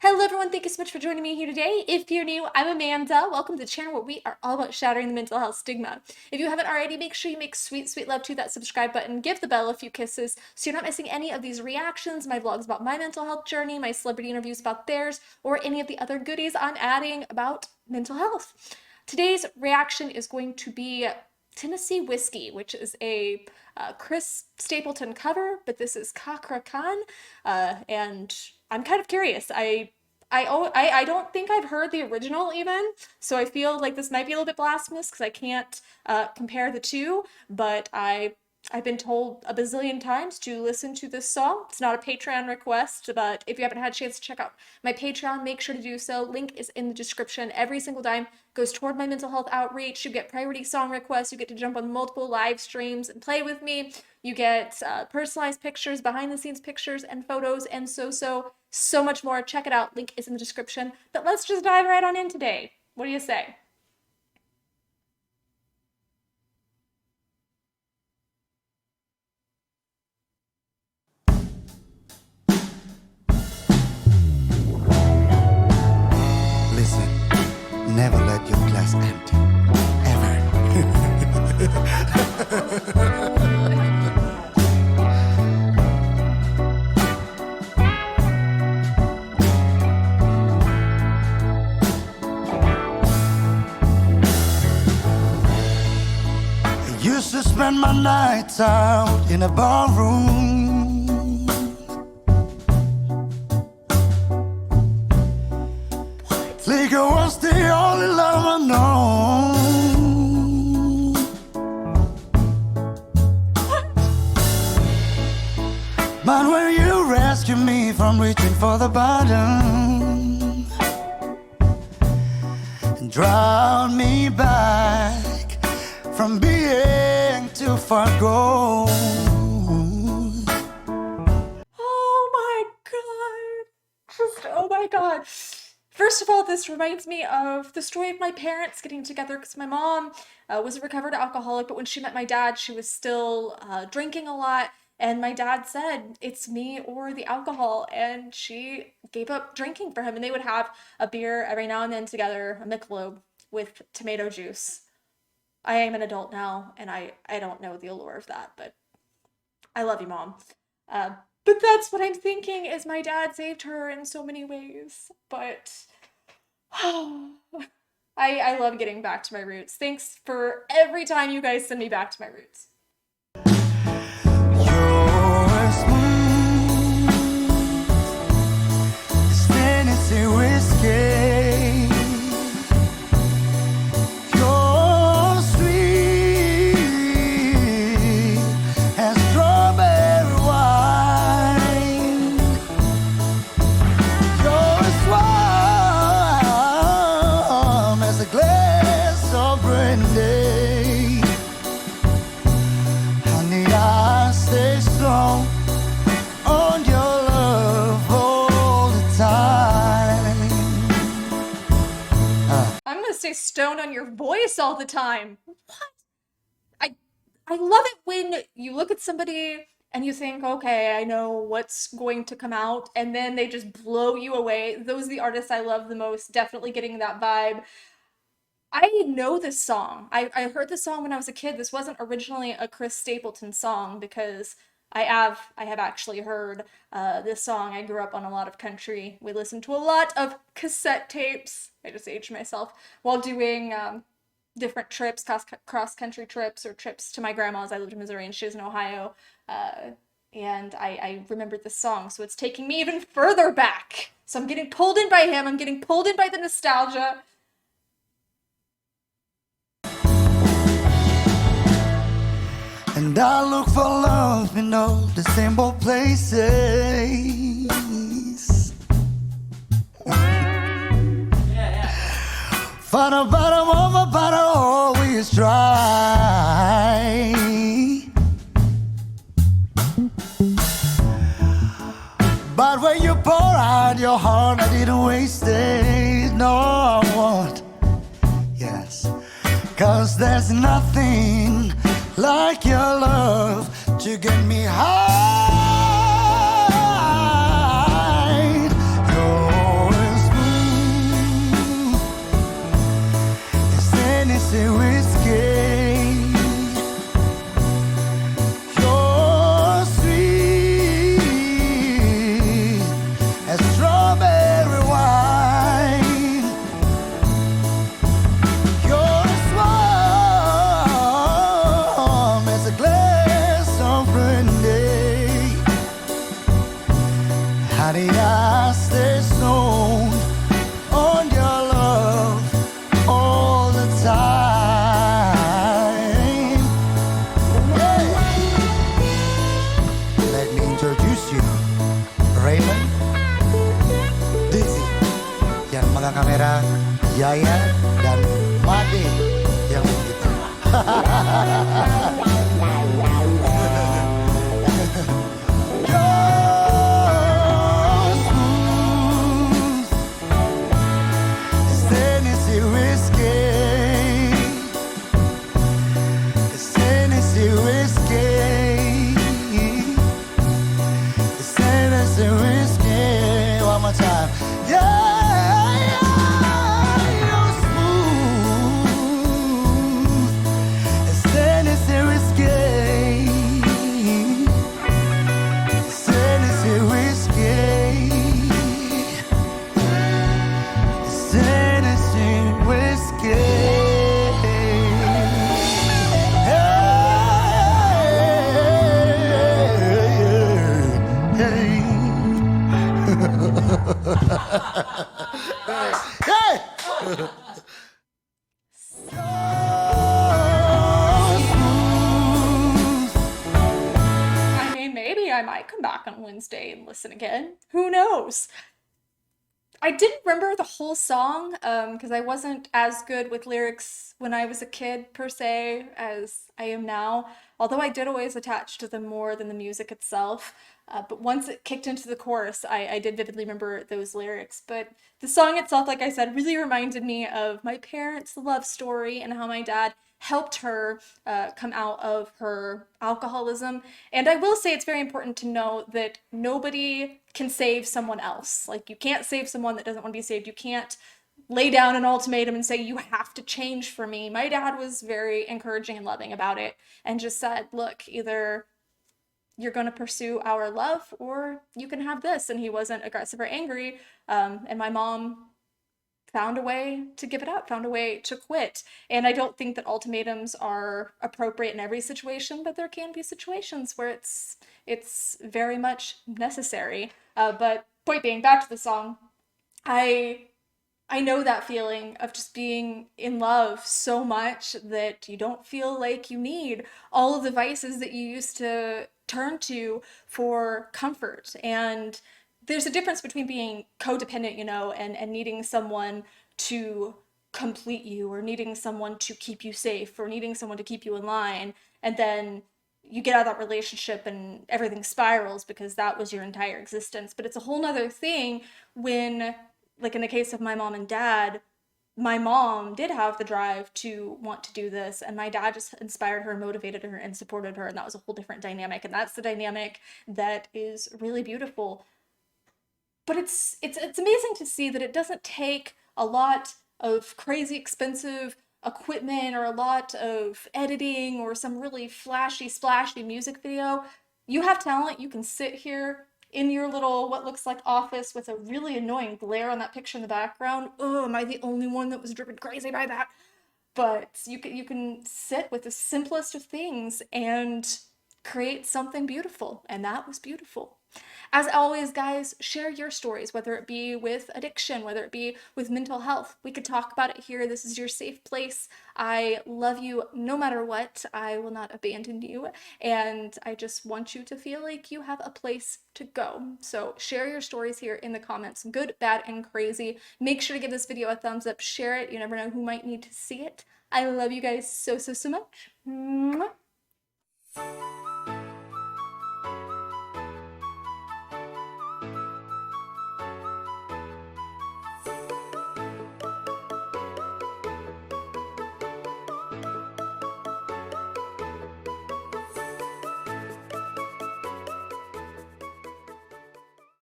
Hello everyone, thank you so much for joining me here today. If you're new, I'm Amanda. Welcome to the channel where we are all about shattering the mental health stigma. If you haven't already, make sure you make sweet, sweet love to that subscribe button. Give the bell a few kisses so you're not missing any of these reactions, my vlogs about my mental health journey, my celebrity interviews about theirs, or any of the other goodies I'm adding about mental health. Today's reaction is going to be Tennessee Whiskey, which is a Chris Stapleton cover, but this is Cakra Khan, and I'm kind of curious. I don't think I've heard the original even, so I feel like this might be a little bit blasphemous because I can't compare the two, but I've been told a bazillion times to listen to this song. It's not a Patreon request, but if you haven't had a chance to check out my Patreon, make sure to do so. Link is in the description. Every single dime goes toward my mental health outreach. You get priority song requests. You get to jump on multiple live streams and play with me. You get personalized pictures, behind the scenes pictures and photos, and so much more. Check it out. Link is in the description. But let's just dive right on in today. What do you say? Listen, never let your glass empty. Ever. I used to spend my nights out in a barroom. Liquor was the only love I know. But when you rescue me from reaching for the bottom and drown me back from being too far gone. Oh my god. Oh my god. First of all, this reminds me of the story of my parents getting together because my mom was a recovered alcoholic, but when she met my dad, she was still drinking a lot. And my dad said, it's me or the alcohol. And she gave up drinking for him. And they would have a beer every now and then together, a Michelob with tomato juice. I am an adult now, and I don't know the allure of that, but I love you, Mom. But that's what I'm thinking is my dad saved her in so many ways. But I love getting back to my roots. Thanks for every time you guys send me back to my roots. You're smooth as Tennessee whiskey. You're sweet as strawberry wine. You're as warm as a glass of brandy. Honey, I stay strong on your love all the time. I'm gonna stay stoned on your voice all the time. What? I love it when you look at somebody and you think, okay, I know what's going to come out, and then they just blow you away. Those are the artists I love the most, definitely getting that vibe. I know this song. I heard this song when I was a kid. This wasn't originally a Chris Stapleton song because I have actually heard this song. I grew up on a lot of country. We listened to a lot of cassette tapes. I just aged myself while doing different trips, cross-country trips or trips to my grandma's. I lived in Missouri and she was in Ohio. And I remembered this song, so it's taking me even further back. So I'm getting pulled in by him. I'm getting pulled in by the nostalgia. And I look for love in all the simple places. For the bottom of a bottle always dry. But when you pour out your heart, I didn't waste it. No, I won't. Yes, 'cause there's nothing like your love to get me high. You're I stay stoned on your love all the time. Hey. Let me introduce you, Raymond, Dizzy, yang megang kamera, Yaya, dan Made yang begitu. One more time. Yeah, you're smooth. It's Tennessee whiskey. It's Tennessee whiskey. It's Tennessee whiskey. Hey! I mean, maybe I might come back on Wednesday and listen again. Who knows? I didn't remember the whole song because I wasn't as good with lyrics when I was a kid, per se, as I am now. Although I did always attach to them more than the music itself. But once it kicked into the chorus, I did vividly remember those lyrics. But the song itself, like I said, really reminded me of my parents' love story and how my dad helped her come out of her alcoholism. And I will say it's very important to know that nobody can save someone else. Like, you can't save someone that doesn't want to be saved. You can't lay down an ultimatum and say, you have to change for me. My dad was very encouraging and loving about it and just said, look, either you're going to pursue our love or you can have this. And he wasn't aggressive or angry. And my mom found a way to give it up, found a way to quit. And I don't think that ultimatums are appropriate in every situation, but there can be situations where it's very much necessary. But point being, back to the song, I know that feeling of just being in love so much that you don't feel like you need all of the vices that you used to turn to for comfort. And there's a difference between being codependent, and needing someone to complete you, or needing someone to keep you safe, or needing someone to keep you in line, and then you get out of that relationship and everything spirals because that was your entire existence. But it's a whole nother thing when, like in the case of my mom and dad, my mom did have the drive to want to do this, and my dad just inspired her, motivated her, and supported her, and that was a whole different dynamic. And that's the dynamic that is really beautiful. But it's amazing to see that it doesn't take a lot of crazy expensive equipment or a lot of editing or some really flashy splashy music video. You have talent, you can sit here in your little what looks like office with a really annoying glare on that picture in the background. Oh, am I the only one that was driven crazy by that? But you can sit with the simplest of things and create something beautiful, and that was beautiful. As always, guys, share your stories, whether it be with addiction, whether it be with mental health. We could talk about it here. This is your safe place. I love you no matter what. I will not abandon you, and I just want you to feel like you have a place to go. So share your stories here in the comments, good, bad, and crazy. Make sure to give this video a thumbs up, share it. You never know who might need to see it. I love you guys so, so, so much. Mwah.